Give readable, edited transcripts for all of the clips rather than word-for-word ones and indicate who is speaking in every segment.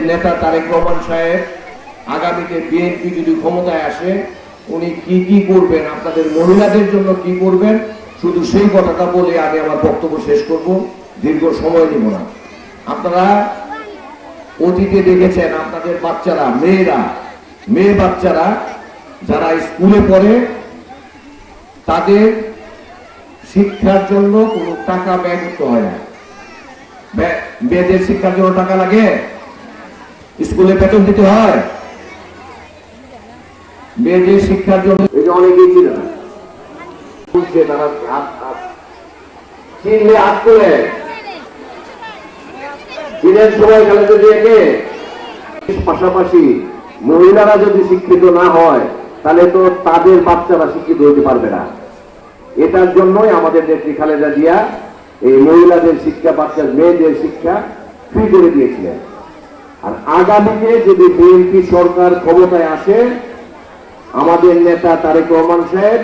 Speaker 1: নেতা তারেক রহমান সাহেব আগামীতে বিএনপি যদি ক্ষমতায় আসে উনি কি কি করবেন, আপনাদের মহিলাদের জন্য কি করবেন, শুধু সেই কথাটা বলে আমি আমার বক্তব্য শেষ করব, দীর্ঘ সময় নিব না। আপনারা অতীতে দেখেছেন আপনাদের বাচ্চারা, মেয়ে বাচ্চারা যারা স্কুলে পড়ে তাদের শিক্ষার জন্য কোনো টাকা ব্যয় করতে হয় না। মেয়েদের শিক্ষার জন্য টাকা লাগে, স্কুলে বেতন দিতে হয়। মেয়েদের শিক্ষার জন্য অনেকেই ছিল না, তারা চিনলে হাত করে দিনের সময় খালেদা জিয়াকে। পাশাপাশি মহিলারা যদি শিক্ষিত না হয় তাহলে তো তাদের বাচ্চারা শিক্ষিত হতে পারবে না। এটার জন্যই আমাদের নেত্রী খালেদা জিয়া এই মহিলাদের শিক্ষা, বাচ্চার মেয়েদের শিক্ষা ফ্রি করে দিয়েছিলেন। আর আগামীতে যদি বিএনপি সরকার ক্ষমতায় আসে, আমাদের নেতা তারেক রহমান সাহেব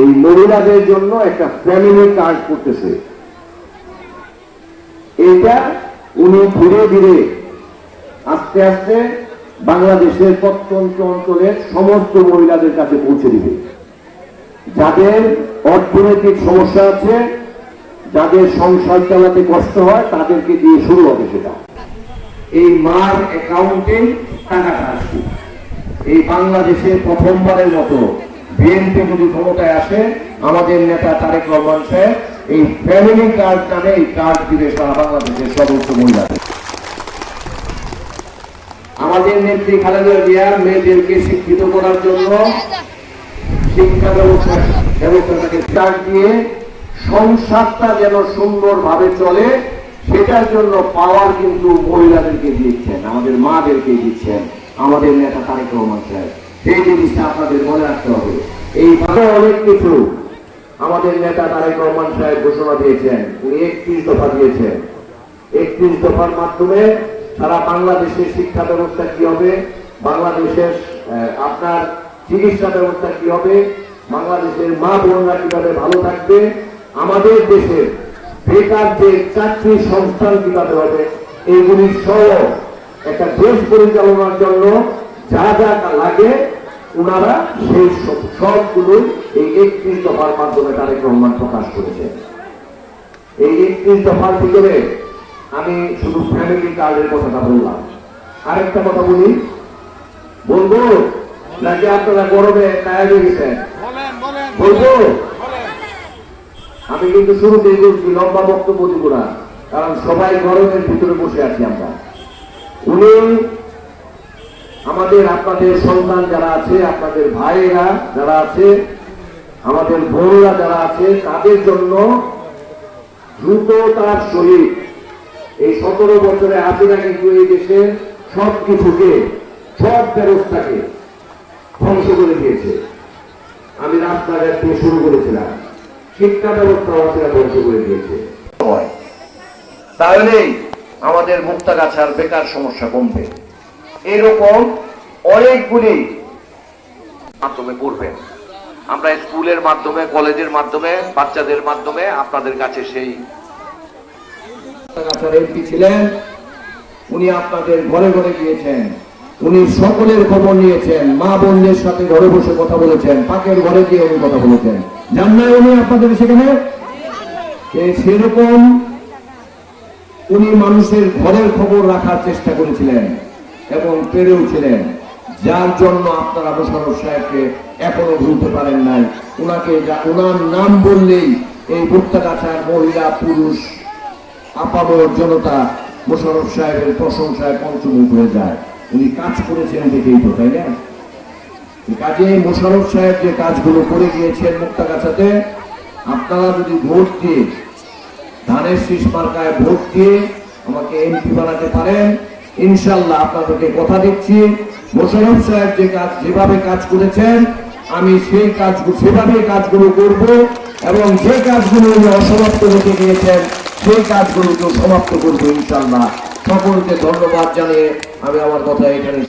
Speaker 1: এই মহিলাদের জন্য একটা ফ্যামিলি কার্ড করতেছে। এটা উনি ধীরে ধীরে আস্তে আস্তে বাংলাদেশের প্রত্যন্ত অঞ্চলের সমস্ত মহিলাদের কাছে পৌঁছে দিবে। যাদের অর্থনৈতিক সমস্যা আছে, যাদের সংসার চালাতে কষ্ট হয়, তাদেরকে দিয়ে শুরু হবে সেটা। এই মার অ্যাকাউন্টে টাকাটা আসবে। এই বাংলাদেশে প্রথমবারের মতো বিএনপি যদি ক্ষমতায় আসে, আমাদের নেতা তারেক রহমান সাহেব এই ফ্যামিলি কার্ড নামে এই কার্ড দিবে সারা বাংলাদেশের সমস্ত মহিলাদের। আমাদের নেত্রী খালেদা জিয়া মেয়েদেরকে শিক্ষিত করার জন্য শিক্ষা ব্যবস্থাটাকে কার্ড দিয়ে সংসারটা যেন সুন্দরভাবে চলে, সেটার জন্য পাওয়ার কিন্তু মহিলাদেরকে দিচ্ছেন, আমাদের মাদেরকে দিচ্ছেন আমাদের নেতা তারেক রহমান সাহেব। এই জিনিসটা আপনাদের মনে রাখতে হবে। এই অনেক কিছু আমাদের নেতা তারেক রহমান সাহেব ঘোষণা দিয়েছেন। উনি 31 দফা দিয়েছেন। 31 দফার মাধ্যমে সারা বাংলাদেশের শিক্ষা ব্যবস্থা কি হবে, বাংলাদেশের আপনার চিকিৎসা ব্যবস্থা কি হবে, বাংলাদেশের মা বোনরা কিভাবে ভালো থাকবে, আমাদের দেশের বেকারদের চাকরি সংস্থান কিভাবে হবে, এইগুলি সহ একটা দেশ পরিচালনার জন্য যা যা লাগে ওনারা সেই সবগুলোই এই 31 দফার মাধ্যমে তারেক রহমান প্রকাশ করেছেন। এই 31 দফার ভিতরে আমি শুধু ফ্যামিলি কার্ডের কথাটা বললাম। আরেকটা কথা বলি, বলবো নাকি আপনারা গরমে টায়ার্ড হয়ে গেছেন? বলবো। আমি কিন্তু শুরুতেই বলছি লম্বা বক্তব্য দিব না, কারণ সবাই গরমের ভিতরে বসে আছি আমরা। উনি আমাদের, আপনাদের সন্তান যারা আছে, আপনাদের ভাইয়েরা যারা আছে, আমাদের বোনরা যারা আছে, তাদের জন্য দ্রুত তার শরীর এই 17 বছরে হাসিনা কিন্তু এই দেশের সব কিছুকে, সব ব্যবস্থাকে ধ্বংস করে দিয়েছে। আমি রাস্তাঘাট দিয়ে শুরু করেছিলাম, শিক্ষা ব্যবস্থা হাসিনা ধ্বংস করে দিয়েছে। তাহলেই আমাদের মুক্তাগাছার বেকার সমস্যা কমবে। এরকম অনেকগুলি মাধ্যমে করবেন। আমরা স্কুলের মাধ্যমে, কলেজের মাধ্যমে, বাচ্চাদের মাধ্যমে আপনাদের কাছে সেই এমপি ছিলেন, উনি আপনাদের ঘরে ঘরে গিয়েছেন, উনি সকলের খবর নিয়েছেন, মা বোনদের সাথে ঘরে বসে কথা বলেছেন, পাকের ঘরে গিয়ে উনি কথা বলেছেন। জান না উনি আপনাদের সেখানে? সেরকম উনি মানুষের ঘরের খবর রাখার চেষ্টা করেছিলেন এবং পেরেওছিলেন, যার জন্য আপনারা মোশাররফ সাহেবকে এখনো ভুলতে পারেন নাই। উনাকে উনার নাম বললেই এই মুক্তাগাছার মহিলা পুরুষ আপামর জনতা মোশাররফ সাহেবের প্রশংসায় পঞ্চমুখ হয়ে যায়। উনি কাজ করেছেন দেখেই তো, তাই না? কাজে মোশাররফ সাহেব যে কাজগুলো করে গিয়েছেন মুক্তাগাছাতে, আপনারা যদি ভোট দিয়ে, ধানের শীষ মার্কায় ভোট দিয়ে আমাকে এমপি বানাতে পারেন, ইনশাল্লাহ আপনাদেরকে কথা দিচ্ছি, মোশাররফ সাহেব যে কাজ, যেভাবে কাজ করেছেন, আমি সেই কাজগুলো, সেভাবে কাজগুলো করব এবং যে কাজগুলো উনি অসমাপ্ত রেখে গিয়েছেন সেই কাজগুলোকে সমাপ্ত করবো ইনশাল্লাহ। সকলকে ধন্যবাদ জানিয়ে আমি আমার কথা এখানে